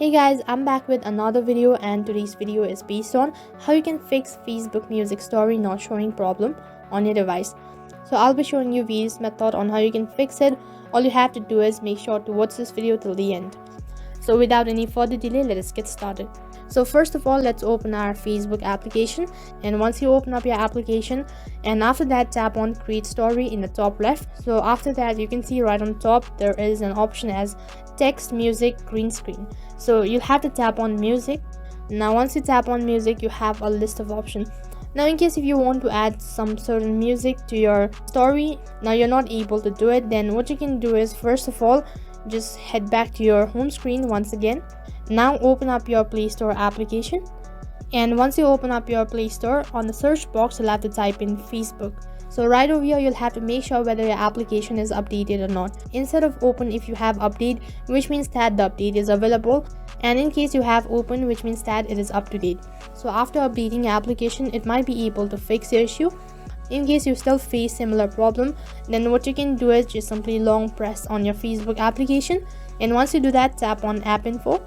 Hey guys, I'm back with another video, and today's video is based on how you can fix Facebook Music Story not showing problem on your device. So I'll be showing you various method on how you can fix it. All you have to do is make sure to watch this video till the end. So without any further delay, let us get started. So first of all, let's open our Facebook application, and once you open up your application, and after that tap on create story in the top left. So after that, you can see right on top there is an option as text, music, green screen. So you'll have to tap on music. Now once you tap on music, you have a list of options. Now in case if you want to add some certain music to your story, now you're not able to do it, then what you can do is first of all just head back to your home screen once again. Now open up your Play Store application, and once you open up your Play Store, on the search box you'll have to type in Facebook. So right over here you'll have to make sure whether your application is updated or not. Instead of open, if you have update, which means that the update is available, and in case you have open, which means that it is up to date. So after updating your application, it might be able to fix your issue. In case you still face similar problem, then what you can do is just simply long press on your Facebook application, and once you do that, tap on app info.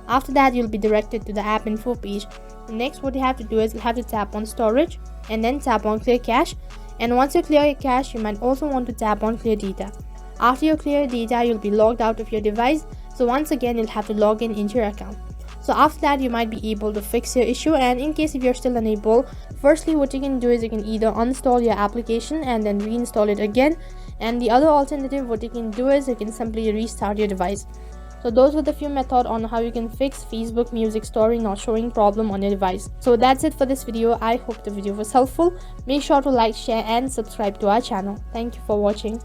After that, you'll be directed to the app info page. Next, what you have to do is you have to tap on storage and then tap on clear cache. And once you clear your cache, you might also want to tap on clear data. After you clear data, you'll be logged out of your device. So once again, you'll have to log in into your account. So after that, you might be able to fix your issue. And in case if you're still unable, firstly what you can do is you can either uninstall your application and then reinstall it again. And the other alternative, what you can do is you can simply restart your device. So those were the few methods on how you can fix Facebook Music Story not showing problem on your device. So that's it for this video. I hope the video was helpful. Make sure to like, share and subscribe to our channel. Thank you for watching.